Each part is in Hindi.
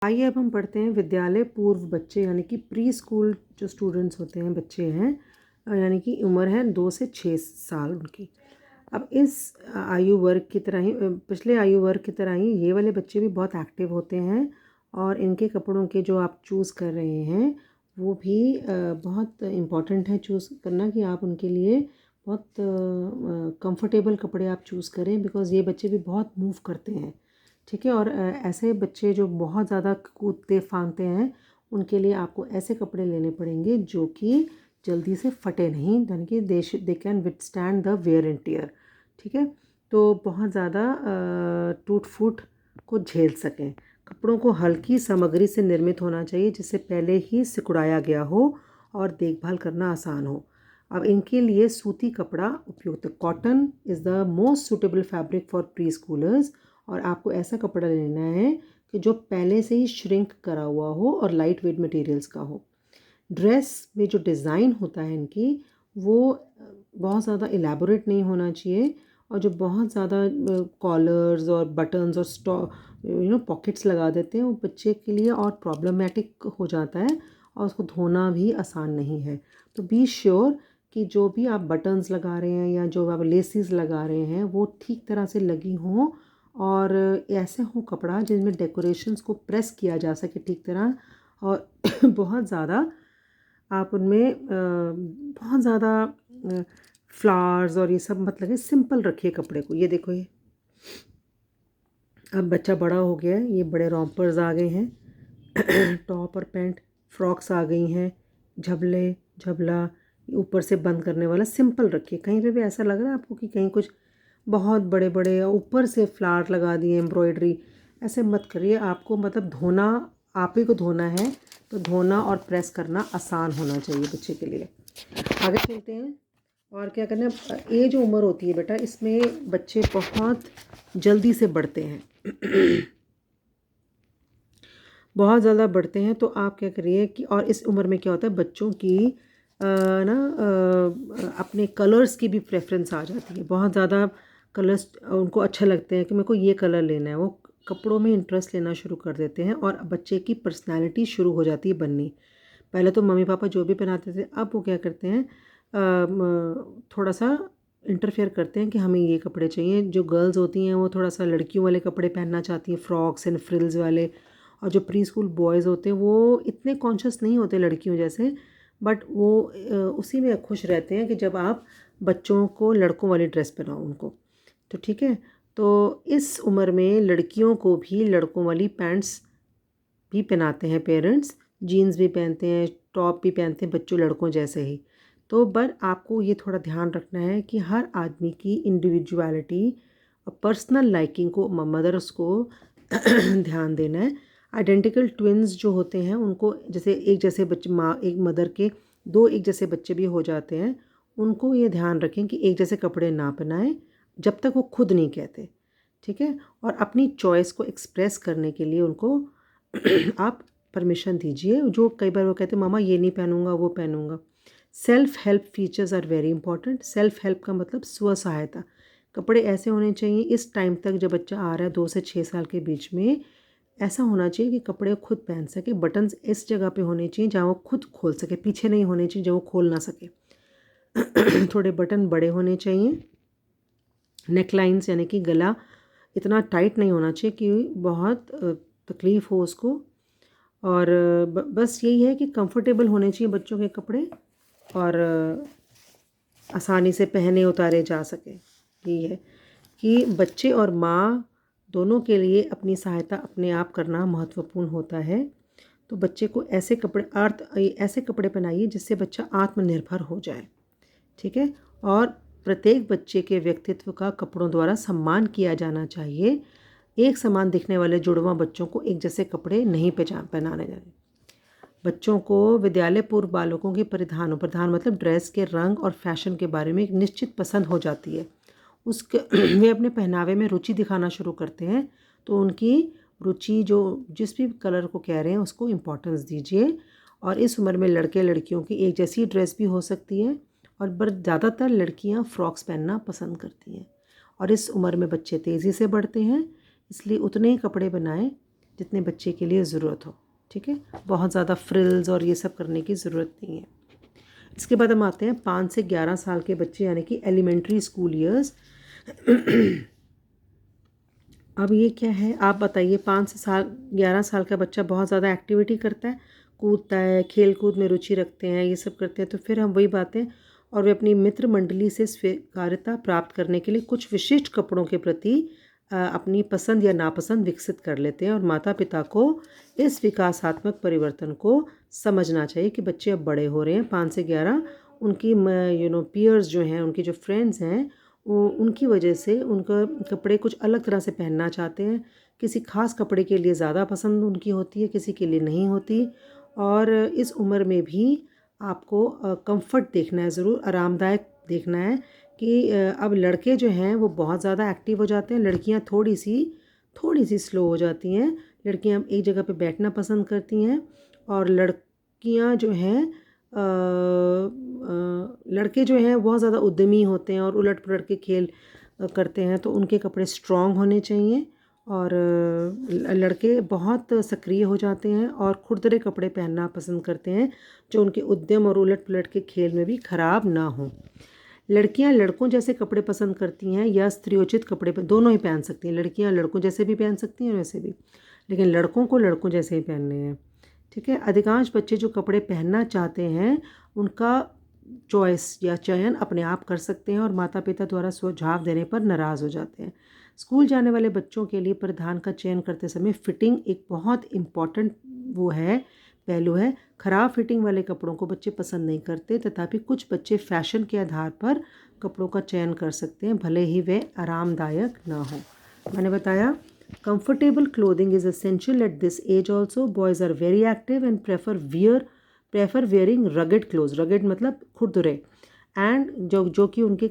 आइए अब हम पढ़ते हैं विद्यालय पूर्व बच्चे यानी कि प्री स्कूल जो स्टूडेंट्स होते हैं बच्चे हैं, यानी कि उम्र है 2 से 6 साल उनकी। अब इस आयु वर्ग की तरह ही पिछले आयु वर्ग की तरह ही ये वाले बच्चे भी बहुत एक्टिव होते हैं और इनके कपड़ों के जो आप चूज़ कर रहे हैं वो भी बहुत इम्पॉर्टेंट है चूज़ करना कि आप उनके लिए बहुत कंफर्टेबल कपड़े आप चूज़ करें, बिकॉज़ ये बच्चे भी बहुत मूव करते हैं। ठीक है। और ऐसे बच्चे जो बहुत ज़्यादा कूदते फांदते हैं उनके लिए आपको ऐसे कपड़े लेने पड़ेंगे जो कि जल्दी से फटे नहीं, यानी कि they can withstand the wear and tear. ठीक है। तो बहुत ज़्यादा टूट फूट को झेल सकें। कपड़ों को हल्की सामग्री से निर्मित होना चाहिए जिससे पहले ही सिकुड़ाया गया हो और देखभाल करना आसान हो। अब इनके लिए सूती कपड़ा उपयुक्त। Cotton is the most suitable fabric for pre schoolers. और आपको ऐसा कपड़ा लेना है कि जो पहले से ही श्रिंक करा हुआ हो और लाइट वेट मटेरियल्स का हो। ड्रेस में जो डिज़ाइन होता है इनकी वो बहुत ज़्यादा एलैबोरेट नहीं होना चाहिए, और जो बहुत ज़्यादा कॉलर्स और बटन्स और पॉकेट्स लगा देते हैं वो बच्चे के लिए और प्रॉब्लमेटिक हो जाता है और उसको धोना भी आसान नहीं है। तो बी श्योर कि जो भी आप बटन्स लगा रहे हैं या जो आप लेसिस लगा रहे हैं वो ठीक तरह से लगी हों और ऐसे हो कपड़ा जिनमें डेकोरेशंस को प्रेस किया जा सके ठीक तरह। और बहुत ज़्यादा आप उनमें बहुत ज़्यादा फ्लावर्स और ये सब मत लगे, सिंपल रखिए कपड़े को। ये देखो, ये अब बच्चा बड़ा हो गया है, ये बड़े रॉम्पर्स आ गए हैं टॉप और पैंट, फ्रॉक्स आ गई हैं, झबले झबला ऊपर से बंद करने वाला सिंपल रखिए। कहीं पे भी ऐसा लग रहा है आपको कि कहीं कुछ बहुत बड़े बड़े ऊपर से फ्लावर लगा दिए, एम्ब्रॉयडरी, ऐसे मत करिए। आपको मतलब धोना, आप ही को धोना है, तो धोना और प्रेस करना आसान होना चाहिए बच्चे के लिए। आगे चलते हैं। और क्या करना है, ये जो उम्र होती है बेटा इसमें बच्चे बहुत जल्दी से बढ़ते हैं बहुत ज़्यादा बढ़ते हैं। तो आप क्या करिए कि, और इस उम्र में क्या होता है बच्चों की अपने कलर्स की भी प्रेफरेंस आ जाती है। बहुत ज़्यादा कलर्स उनको अच्छे लगते हैं कि मेरे को ये कलर लेना है, वो कपड़ों में इंटरेस्ट लेना शुरू कर देते हैं और बच्चे की पर्सनैलिटी शुरू हो जाती है बननी। पहले तो मम्मी पापा जो भी पहनाते थे, अब वो क्या करते हैं थोड़ा सा इंटरफेयर करते हैं कि हमें ये कपड़े चाहिए। जो गर्ल्स होती हैं वो थोड़ा सा लड़कियों वाले कपड़े पहनना चाहती हैं, फ्रॉक्स एंड फ्रिल्स वाले। और जो प्री स्कूल बॉयज़ होते हैं वो इतने कॉन्शियस नहीं होते लड़कियों जैसे, बट वो उसी में खुश रहते हैं कि जब आप बच्चों को लड़कों वाली ड्रेस पहनाओ उनको। तो ठीक है। तो इस उम्र में लड़कियों को भी लड़कों वाली पैंट्स भी पहनाते हैं पेरेंट्स, जीन्स भी पहनते हैं, टॉप भी पहनते हैं बच्चों लड़कों जैसे ही। तो पर आपको ये थोड़ा ध्यान रखना है कि हर आदमी की इंडिविजुअलिटी और पर्सनल लाइकिंग को मदर्स को ध्यान देना है। आइडेंटिकल ट्विन्स जो होते हैं उनको, जैसे एक जैसे बच्चे, माँ एक मदर के दो एक जैसे बच्चे भी हो जाते हैं, उनको ये ध्यान रखें कि एक जैसे कपड़े ना पहनाएं जब तक वो खुद नहीं कहते। ठीक है। और अपनी चॉइस को एक्सप्रेस करने के लिए उनको आप परमिशन दीजिए। जो कई बार वो कहते हैं मामा ये नहीं पहनूंगा वो पहनूंगा। Self help features are very important. Self help का मतलब स्व सहायता। कपड़े ऐसे होने चाहिए इस टाइम तक जब बच्चा आ रहा है 2 से 6 साल के बीच में, ऐसा होना चाहिए कि कपड़े खुद पहन सके। बटन्स इस जगह पे होने चाहिए जहाँ वो खुद खोल सके, पीछे नहीं होने चाहिए जहाँ वो खोल ना सके थोड़े बटन बड़े होने चाहिए। नेकलाइंस यानी कि गला इतना टाइट नहीं होना चाहिए कि बहुत तकलीफ़ हो उसको। और बस यही है कि कंफर्टेबल होने चाहिए बच्चों के कपड़े और आसानी से पहने उतारे जा सके। यही है कि बच्चे और माँ दोनों के लिए अपनी सहायता अपने आप करना महत्वपूर्ण होता है। तो बच्चे को ऐसे कपड़े पहनाइए जिससे बच्चा आत्मनिर्भर हो जाए। ठीक है। और प्रत्येक बच्चे के व्यक्तित्व का कपड़ों द्वारा सम्मान किया जाना चाहिए। एक समान दिखने वाले जुड़वां बच्चों को एक जैसे कपड़े नहीं पहनाने जाने। बच्चों को विद्यालय पूर्व बालकों के परिधान मतलब ड्रेस के रंग और फैशन के बारे में एक निश्चित पसंद हो जाती है। उसके वे अपने पहनावे में रुचि दिखाना शुरू करते हैं। तो उनकी रुचि जो जिस भी कलर को कह रहे हैं उसको इम्पोर्टेंस दीजिए। और इस उम्र में लड़के लड़कियों की एक जैसी ड्रेस भी हो सकती है, और पर ज़्यादातर लड़कियां फ्रॉक्स पहनना पसंद करती हैं। और इस उम्र में बच्चे तेज़ी से बढ़ते हैं, इसलिए उतने ही कपड़े बनाएं जितने बच्चे के लिए ज़रूरत हो, ठीक है। बहुत ज़्यादा फ्रिल्स और ये सब करने की ज़रूरत नहीं है। इसके बाद हम आते हैं 5 से 11 साल के बच्चे, यानी कि एलिमेंट्री स्कूल ईयर्स। अब ये क्या है आप बताइए। 5 से 11 साल का बच्चा बहुत ज़्यादा एक्टिविटी करता है, कूदता है, खेल कूद में रुचि रखते हैं, ये सब करते हैं। तो फिर हम वही बातें, और वे अपनी मित्र मंडली से स्वीकार्यता प्राप्त करने के लिए कुछ विशिष्ट कपड़ों के प्रति अपनी पसंद या नापसंद विकसित कर लेते हैं। और माता पिता को इस विकासात्मक परिवर्तन को समझना चाहिए कि बच्चे अब बड़े हो रहे हैं। 5 से 11 उनकी पीयर्स जो हैं, उनके जो फ्रेंड्स हैं, वो उनकी वजह से उनका कपड़े कुछ अलग तरह से पहनना चाहते हैं। किसी ख़ास कपड़े के लिए ज़्यादा पसंद उनकी होती है, किसी के लिए नहीं होती। और इस उम्र में भी आपको कंफर्ट देखना है, ज़रूर आरामदायक देखना है कि अब लड़के जो हैं वो बहुत ज़्यादा एक्टिव हो जाते हैं, लड़कियां थोड़ी सी स्लो हो जाती हैं। लड़कियां एक जगह पे बैठना पसंद करती हैं, और लड़कियां जो हैं लड़के जो हैं बहुत ज़्यादा उद्यमी होते हैं और उलट पुलट के खेल करते हैं। तो उनके कपड़े स्ट्रॉन्ग होने चाहिए। और लड़के बहुत सक्रिय हो जाते हैं और खुरदरे कपड़े पहनना पसंद करते हैं, जो उनके उद्यम और उलट पुलट के खेल में भी ख़राब ना हो। लड़कियां लड़कों जैसे कपड़े पसंद करती हैं या स्त्रियोचित कपड़े दोनों ही पहन सकती हैं। लड़कियां लड़कों जैसे भी पहन सकती हैं वैसे भी, लेकिन लड़कों को लड़कों जैसे ही पहनने हैं, ठीक है। अधिकांश बच्चे जो कपड़े पहनना चाहते हैं उनका चॉइस या चयन अपने आप कर सकते हैं और माता पिता द्वारा सुझाव देने पर नाराज़ हो जाते हैं। स्कूल जाने वाले बच्चों के लिए परिधान का चयन करते समय फिटिंग एक बहुत इम्पॉर्टेंट पहलू है। ख़राब फिटिंग वाले कपड़ों को बच्चे पसंद नहीं करते, तथापि कुछ बच्चे फैशन के आधार पर कपड़ों का चयन कर सकते हैं, भले ही वे आरामदायक ना हो। मैंने बताया comfortable clothing is essential at this age also. Boys are very active and prefer wearing rugged cloth. Rugged मतलब खुरदुरे, एंड जो कि उनके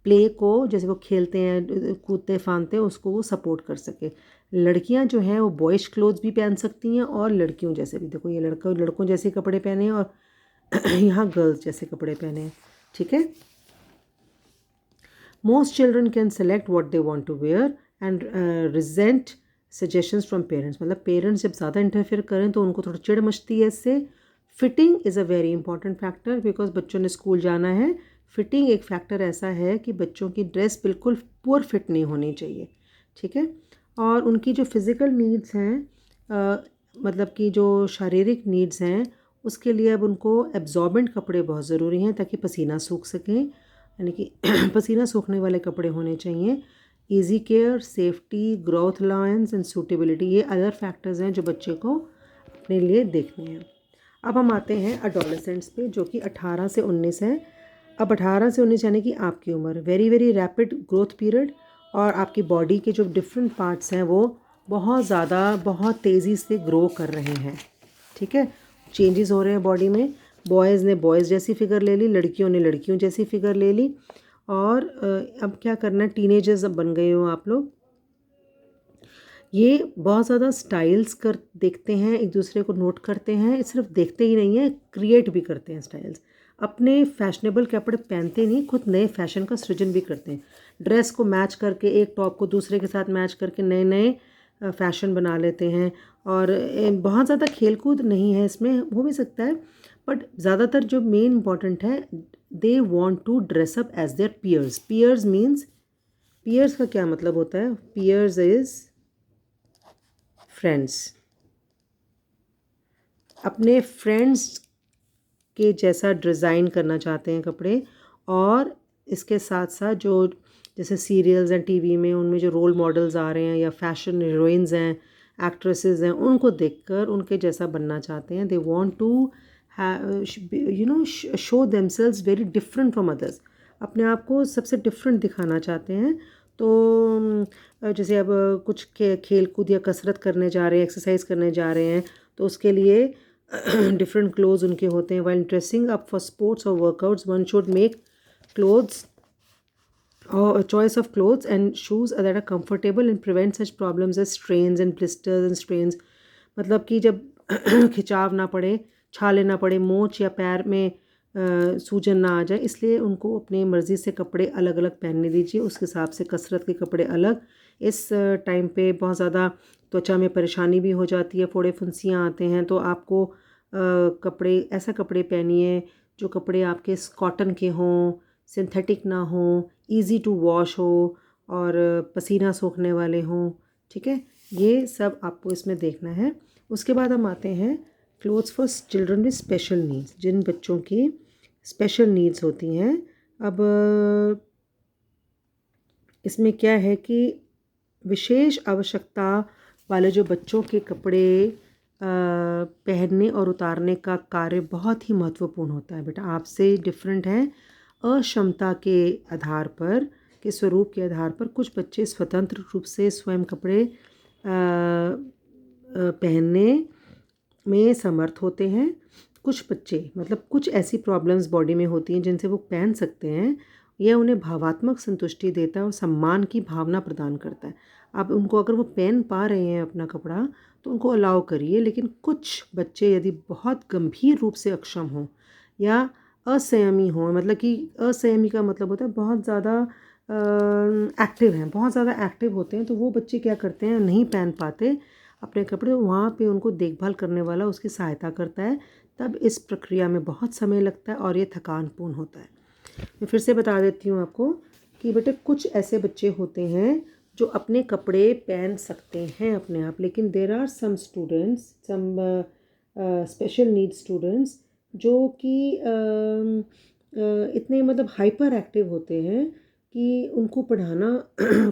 प्ले को, जैसे वो खेलते हैं कूदते फांदते हैं, उसको वो सपोर्ट कर सके। लड़कियां जो हैं वो बॉयज क्लोथ्स भी पहन सकती हैं और लड़कियों जैसे भी। देखो ये लड़कों जैसे कपड़े पहने हैं और यहाँ गर्ल्स जैसे कपड़े पहने हैं, ठीक है। Most children can select what they want to wear and resent suggestions from parents. मतलब पेरेंट्स जब ज़्यादा इंटरफेयर करें तो उनको थोड़ा चिढ़ मचती है इससे। Fitting is a very important factor, because बच्चों ने स्कूल जाना है। फिटिंग एक फैक्टर ऐसा है कि बच्चों की ड्रेस बिल्कुल पुअर फिट नहीं होनी चाहिए, ठीक है। और उनकी जो फिज़िकल नीड्स हैं, मतलब कि जो शारीरिक नीड्स हैं, उसके लिए अब उनको एब्जॉर्बेंट कपड़े बहुत ज़रूरी हैं ताकि पसीना सूख सकें, यानी कि पसीना सूखने वाले कपड़े होने चाहिए। Easy care, safety, growth allowance and suitability, ये अदर फैक्टर्स हैं जो बच्चे को अपने लिए देखने हैं। अब हम आते हैं एडोलेसेंट्स पे, जो कि 18 से 19 है। अब 18 से 19 यानी कि आपकी उम्र, very very rapid growth period, और आपकी बॉडी के जो डिफरेंट पार्ट्स हैं वो बहुत तेज़ी से ग्रो कर रहे हैं, ठीक है। चेंजेस हो रहे हैं बॉडी में। बॉयज़ ने बॉयज़ जैसी फिगर ले ली, लड़कियों ने लड़कियों जैसी फिगर ले ली। और अब क्या करना है, टीनेजर्स अब बन गए हो आप लोग। ये बहुत ज़्यादा स्टाइल्स कर देखते हैं, एक दूसरे को नोट करते हैं। सिर्फ देखते ही नहीं है, क्रिएट भी करते हैं स्टाइल्स। अपने फैशनेबल कपड़े पहनते नहीं, खुद नए फैशन का सृजन भी करते हैं। ड्रेस को मैच करके, एक टॉप को दूसरे के साथ मैच करके नए नए फैशन बना लेते हैं। और बहुत ज़्यादा खेलकूद नहीं है इसमें, हो भी सकता है, बट ज़्यादातर जो मेन इम्पॉर्टेंट है, they want to dress up as their peers. Peers means, peers का क्या मतलब होता है? Peers is friends. अपने फ्रेंड्स के जैसा डिज़ाइन करना चाहते हैं कपड़े। और इसके साथ साथ जो जैसे सीरियल्स हैं टीवी में, उनमें जो रोल मॉडल्स आ रहे हैं या फैशन हीरोइंस हैं, एक्ट्रेसेस हैं, उनको देखकर उनके जैसा बनना चाहते हैं। They want to show themselves very different from others. अपने आप को सबसे डिफरेंट दिखाना चाहते हैं। तो जैसे अब कुछ खेल कूद या कसरत करने जा रहे हैं, एक्सरसाइज करने जा रहे हैं, तो उसके लिए डिफरेंट क्लोथ्स उनके होते हैं। While dressing up for sports और workouts, one should make clothes or a choice of clothes and shoes that are comfortable and prevent such problems as strains and blisters and strains। मतलब कि जब खिंचाव ना पड़े, छाले ना पड़े, मोच या पैर में सूजन ना आ जाए, इसलिए उनको अपनी मर्ज़ी से कपड़े अलग अलग पहनने दीजिए। उस हिसाब से कसरत के कपड़े अलग। इस टाइम पे बहुत ज़्यादा त्वचा में परेशानी भी हो जाती है, फोड़े फुंसियाँ आते हैं, तो आपको कपड़े ऐसा कपड़े पहनिए जो कपड़े आपके कॉटन के हों, सिंथेटिक ना हों, इजी टू वॉश हो और पसीना सोखने वाले हों। ठीक है, ये सब आपको इसमें देखना है। उसके बाद हम आते हैं clothes for children with special needs, जिन बच्चों की स्पेशल नीड्स होती हैं। अब इसमें क्या है कि विशेष आवश्यकता वाले जो बच्चों के कपड़े पहनने और उतारने का कार्य बहुत ही महत्वपूर्ण होता है। बेटा आपसे डिफरेंट हैं, अक्षमता के आधार पर, के स्वरूप के आधार पर कुछ बच्चे स्वतंत्र रूप से स्वयं कपड़े पहनने में समर्थ होते हैं। कुछ बच्चे मतलब कुछ ऐसी प्रॉब्लम्स बॉडी में होती हैं जिनसे वो पहन सकते हैं। यह उन्हें भावात्मक संतुष्टि देता है और सम्मान की भावना प्रदान करता है। अब उनको अगर वो पहन पा रहे हैं अपना कपड़ा तो उनको अलाउ करिए, लेकिन कुछ बच्चे यदि बहुत गंभीर रूप से अक्षम हों या असंयमी हों, मतलब कि असंयमी का मतलब होता है बहुत ज़्यादा एक्टिव हैं, बहुत ज़्यादा एक्टिव होते हैं, तो वो बच्चे क्या करते हैं, नहीं पहन पाते अपने कपड़े, वहाँ पे उनको देखभाल करने वाला उसकी सहायता करता है। तब इस प्रक्रिया में बहुत समय लगता है और ये थकानपूर्ण होता है। मैं फिर से बता देती हूँ आपको कि बेटे कुछ ऐसे बच्चे होते हैं जो अपने कपड़े पहन सकते हैं अपने आप, लेकिन there are some students, some special need students जो कि इतने मतलब हाइपर एक्टिव होते हैं कि उनको पढ़ाना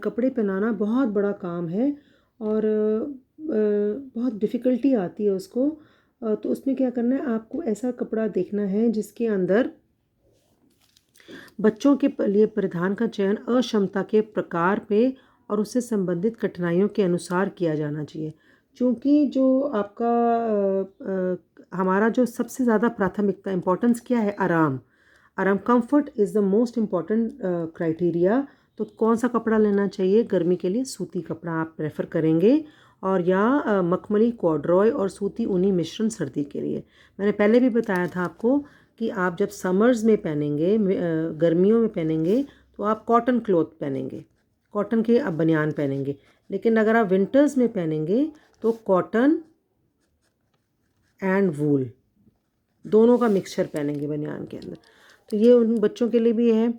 कपड़े पहनाना बहुत बड़ा काम है और बहुत डिफ़िकल्टी आती है उसको। तो उसमें क्या करना है, आपको ऐसा कपड़ा देखना है जिसके अंदर बच्चों के लिए परिधान का चयन अक्षमता के प्रकार पे और उससे संबंधित कठिनाइयों के अनुसार किया जाना चाहिए। क्योंकि जो आपका हमारा जो सबसे ज़्यादा प्राथमिकता इम्पोर्टेंस क्या है, आराम। आराम, comfort is the most important criteria. तो कौन सा कपड़ा लेना चाहिए गर्मी के लिए? सूती कपड़ा आप प्रेफर करेंगे, और या मखमली, कॉर्डरॉय और सूती ऊनी मिश्रण सर्दी के लिए। मैंने पहले भी बताया था आपको कि आप जब समर्स में पहनेंगे, गर्मियों में पहनेंगे, तो आप कॉटन क्लॉथ पहनेंगे, कॉटन के आप बनियान पहनेंगे। लेकिन अगर आप विंटर्स में पहनेंगे तो कॉटन एंड वूल दोनों का मिक्सचर पहनेंगे बनियान के अंदर। तो ये उन बच्चों के लिए भी है।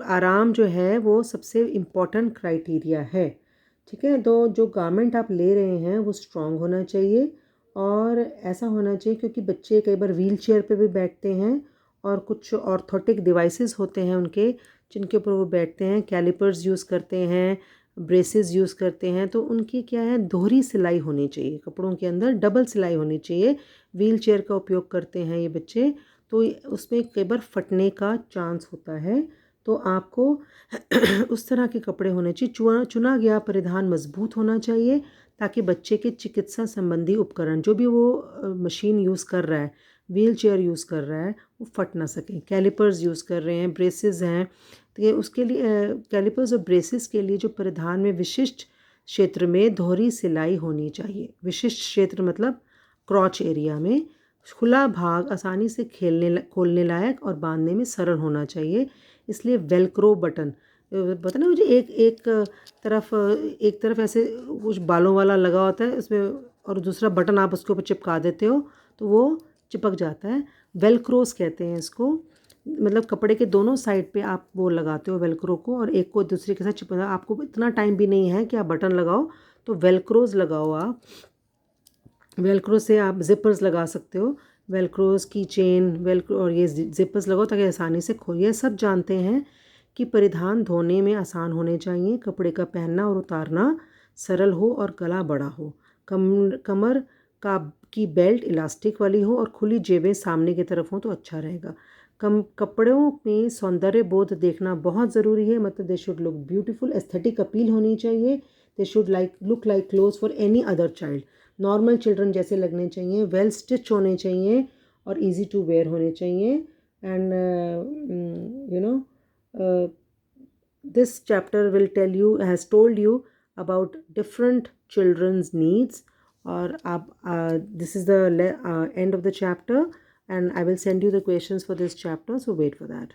आराम जो है वो सबसे इम्पॉर्टेंट क्राइटेरिया है। ठीक है, तो जो गारमेंट आप ले रहे हैं वो स्ट्रॉन्ग होना चाहिए और ऐसा होना चाहिए, क्योंकि बच्चे कई बार व्हील चेयर पर भी बैठते हैं और कुछ ऑर्थोटिक डिवाइसेस होते हैं उनके, जिनके ऊपर वो बैठते हैं, कैलिपर्स यूज़ करते हैं, ब्रेसेस यूज़ करते हैं। तो उनकी क्या है, दोहरी सिलाई होनी चाहिए कपड़ों के अंदर, डबल सिलाई होनी चाहिए। व्हील चेयर का उपयोग करते हैं ये बच्चे, तो उसमें कई बार फटने का चांस होता है। तो आपको उस तरह के कपड़े होने चाहिए। चुना गया परिधान मजबूत होना चाहिए ताकि बच्चे के चिकित्सा संबंधी उपकरण, जो भी वो मशीन यूज़ कर रहा है, व्हील चेयर यूज़ कर रहा है, वो फट ना सकें। कैलिपर्स यूज़ कर रहे हैं, ब्रेसेस हैं, तो ये उसके लिए कैलिपर्स और ब्रेसेस के लिए जो परिधान में विशिष्ट क्षेत्र में दोहरी सिलाई होनी चाहिए। विशिष्ट क्षेत्र मतलब क्रॉच एरिया में खुला भाग आसानी से खोलने लायक और बांधने में सरल होना चाहिए। इसलिए वेलक्रो बटन, पता ना मुझे, एक तरफ ऐसे कुछ बालों वाला लगा होता है उसमें, और दूसरा बटन आप उसके ऊपर चिपका देते हो तो वो चिपक जाता है। वेलक्रोस कहते हैं इसको, मतलब कपड़े के दोनों साइड पे आप वो लगाते हो वेलक्रो को, और एक को दूसरे के साथ चिपका। आपको इतना टाइम भी नहीं है कि आप बटन लगाओ, तो वेलक्रोस लगाओ आप। वेलक्रो से आप जिपर्स लगा सकते हो, वेलक्रोस की चेन, वेलक्रो और ये जिपर्स लगाओ ताकि आसानी से खोलिए। सब जानते हैं कि परिधान धोने में आसान होने चाहिए, कपड़े का पहनना और उतारना सरल हो और गला बड़ा हो। कमर का की बेल्ट इलास्टिक वाली हो और खुली जेबें सामने की तरफ हो तो अच्छा रहेगा। कपड़ों में सौंदर्य बोध देखना बहुत ज़रूरी है, मतलब they should look beautiful, aesthetic appeal होनी चाहिए। They should look like clothes for any other child. Normal children जैसे लगने चाहिए, वेल स्टिच होने चाहिए और इजी टू वेयर होने चाहिए। And this chapter will tell you, has told you about different children's needs, or this is the end of the chapter, and I will send you the questions for this chapter, so wait for that.